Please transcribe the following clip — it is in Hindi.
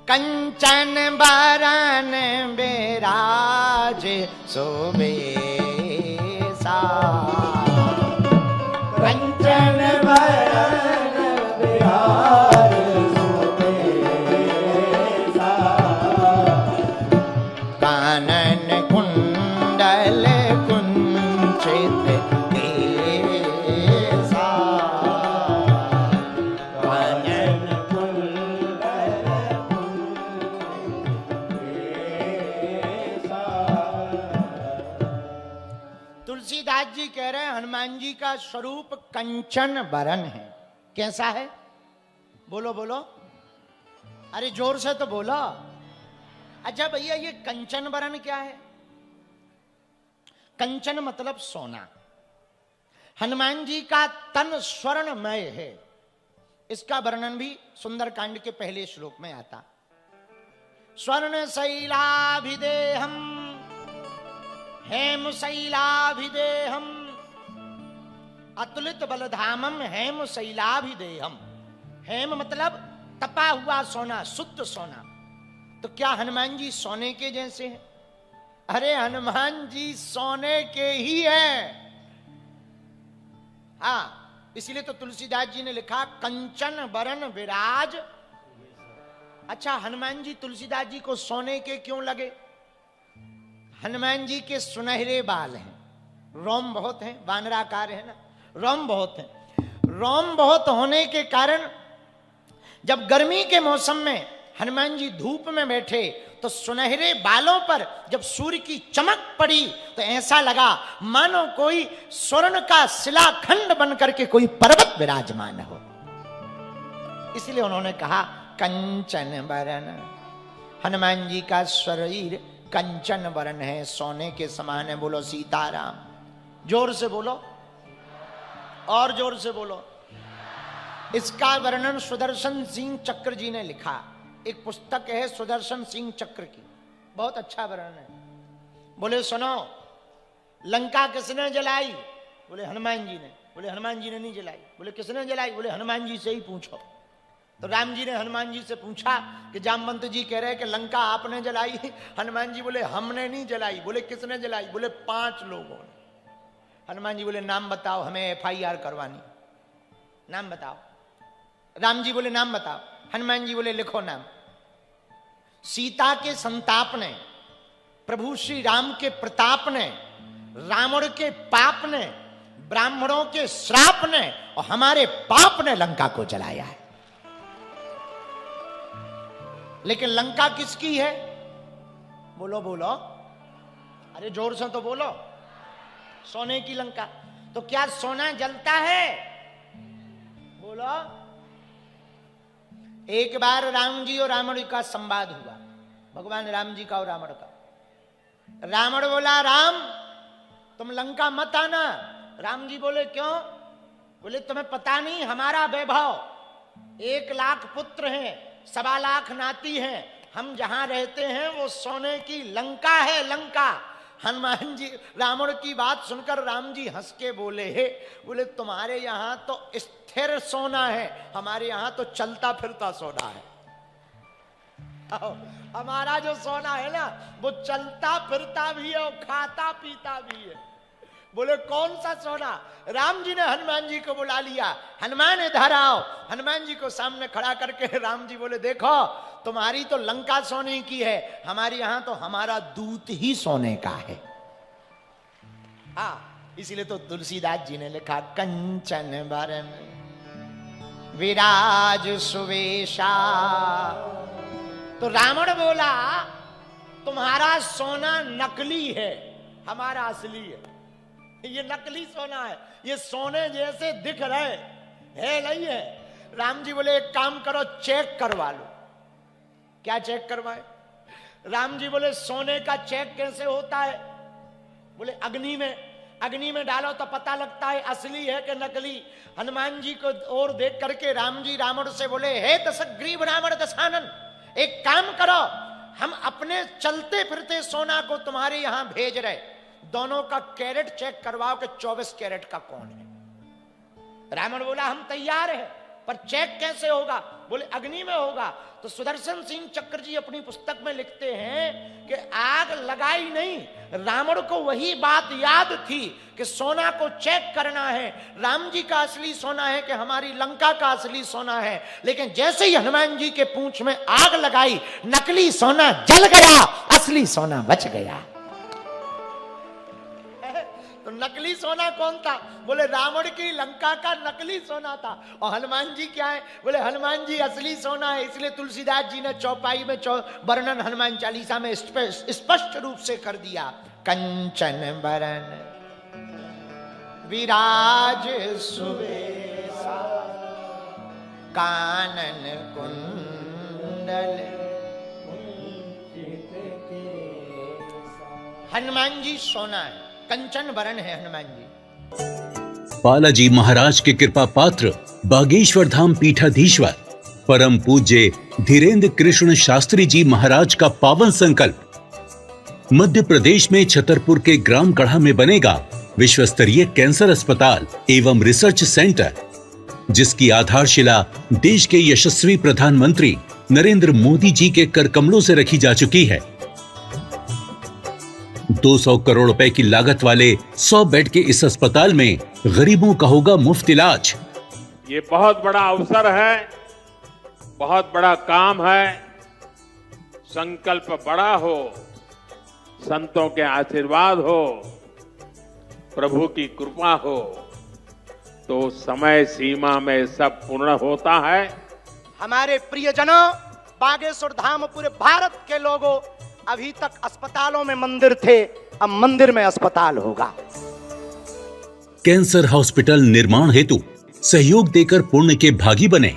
कंचन बरन बिराज सुबेसा। कंचन बरन बिराज सुबेसा। कानन कुंडल कुंचित केसा। कानन कुंडल तुलसीदास जी कह रहे हैं हनुमान जी का स्वरूप कंचन बरन है। कैसा है? बोलो बोलो, अरे जोर से तो बोलो। अच्छा भैया, ये कंचन बरन क्या है? कंचन मतलब सोना। हनुमान जी का तन स्वर्णमय है। इसका वर्णन भी सुंदरकांड के पहले श्लोक में आता। स्वर्ण शैलाभिदेहम हेम शैलाभिदेहम अतुलित बलधामम हेम शैलाभिदेहम। हेम मतलब तपा हुआ सोना, शुद्ध सोना। तो क्या हनुमान जी सोने के जैसे हैं? अरे हनुमान जी सोने के ही हैं। हाँ, इसलिए तो तुलसीदास जी ने लिखा कंचन बरन विराज। अच्छा, हनुमान जी तुलसीदास जी को सोने के क्यों लगे? हनुमान जी के सुनहरे बाल हैं, रोम बहुत हैं, वानराकार है ना, रोम बहुत हैं। रोम बहुत होने के कारण जब गर्मी के मौसम में हनुमान जी धूप में बैठे तो सुनहरे बालों पर जब सूर्य की चमक पड़ी तो ऐसा लगा मानो कोई स्वर्ण का शिलाखंड बन करके कोई पर्वत विराजमान हो। इसलिए उन्होंने कहा कंचन बरन। हनुमान जी का शरीर कंचन वर्ण है, सोने के समान है। बोलो सीताराम। जोर से बोलो, और जोर से बोलो। इसका वर्णन सुदर्शन सिंह चक्र जी ने लिखा। एक पुस्तक है सुदर्शन सिंह चक्र की, बहुत अच्छा वर्णन है। बोले सुनो, लंका किसने जलाई? बोले हनुमान जी ने। बोले हनुमान जी ने नहीं जलाई। बोले किसने जलाई? बोले हनुमान जी से ही पूछो। तो राम जी ने हनुमान जी से पूछा कि जामवंत जी कह रहे हैं कि लंका आपने जलाई। हनुमान जी बोले हमने नहीं जलाई। बोले किसने जलाई? बोले 5 लोगों ने। हनुमान जी बोले नाम बताओ, हमें FIR करवानी। नाम बताओ। राम जी बोले नाम बताओ। हनुमान जी बोले लिखो नाम। सीता के संताप ने, प्रभु श्री राम के प्रताप ने, रावण के पाप ने, ब्राह्मणों के श्राप ने और हमारे पाप ने लंका को जलाया है। लेकिन लंका किसकी है? बोलो बोलो, अरे जोर से तो बोलो। सोने की लंका। तो क्या सोना जलता है? बोलो। एक बार राम जी और रावण का संवाद हुआ, भगवान राम जी का और रावण का। रावण बोला राम तुम लंका मत आना। राम जी बोले क्यों? बोले तुम्हें पता नहीं हमारा वैभव, 1 लाख पुत्र हैं, 1.25 लाख नाती हैं, हम जहां रहते हैं वो सोने की लंका है, लंका। हनुमान जी रावण की बात सुनकर राम जी हंस के बोले बोले तुम्हारे यहां तो स्थिर सोना है, हमारे यहां तो चलता फिरता सोना है। हमारा जो सोना है ना वो चलता फिरता भी है और खाता पीता भी है। बोले कौन सा सोना? राम जी ने हनुमान जी को बुला लिया। हनुमान इधर आओ। हनुमान जी को सामने खड़ा करके राम जी बोले देखो तुम्हारी तो लंका सोने की है, हमारे यहां तो हमारा दूत ही सोने का है। हाँ, इसीलिए तो तुलसीदास जी ने लिखा कंचन बरन विराज सुवेशा। तो रावण बोला तुम्हारा सोना नकली है, हमारा असली है। ये नकली सोना है, ये सोने जैसे दिख रहे है नहीं है। राम जी बोले एक काम करो चेक करवा लो। क्या चेक करवाए? राम जी बोले सोने का चेक कैसे होता है? बोले अग्नि में डालो तो पता लगता है असली है कि नकली। हनुमान जी को और देख करके राम जी रावण से बोले हे दशग्रीव रावण दशानन, एक काम करो हम अपने चलते फिरते सोना को तुम्हारे यहां भेज रहे, दोनों का कैरेट चेक करवाओ कि 24 कैरेट का कौन है। रावण बोला हम तैयार हैं। पर चेक कैसे होगा? बोले अग्नि में होगा। तो सुदर्शन सिंह चक्र जी अपनी पुस्तक में लिखते हैं कि आग लगाई नहीं, रावण को वही बात याद थी कि सोना को चेक करना है, राम जी का असली सोना है कि हमारी लंका का असली सोना है। लेकिन जैसे ही हनुमान जी के पूंछ में आग लगाई, नकली सोना जल गया, असली सोना बच गया। तो नकली सोना कौन था? बोले रावण की लंका का नकली सोना था। और हनुमान जी क्या है? बोले हनुमान जी असली सोना है। इसलिए तुलसीदास जी ने चौपाई में वर्णन हनुमान चालीसा में स्पष्ट रूप से कर दिया। कंचन बरन विराज सुबेसा, कानन कुंडल। हनुमान जी सोना है, कंचन बरन है हनुमान जी। बालाजी महाराज के कृपा पात्र बागेश्वर धाम पीठाधीश्वर परम पूज्य धीरेन्द्र कृष्ण शास्त्री जी महाराज का पावन संकल्प। मध्य प्रदेश में छतरपुर के ग्राम गढ़ा में बनेगा विश्व स्तरीय कैंसर अस्पताल एवं रिसर्च सेंटर, जिसकी आधारशिला देश के यशस्वी प्रधानमंत्री नरेंद्र मोदी जी के कर कमलों से रखी जा चुकी है। 200 करोड़ रुपए की लागत वाले 100 बेड के इस अस्पताल में गरीबों का होगा मुफ्त इलाज। ये बहुत बड़ा अवसर है, बहुत बड़ा काम है। संकल्प बड़ा हो, संतों के आशीर्वाद हो, प्रभु की कृपा हो, तो समय सीमा में सब पूर्ण होता है। हमारे प्रियजनों, बागेश्वर धाम पूरे भारत के लोगों, अभी तक अस्पतालों में मंदिर थे, अब मंदिर में अस्पताल होगा। कैंसर हॉस्पिटल निर्माण हेतु सहयोग देकर पुण्य के भागी बने।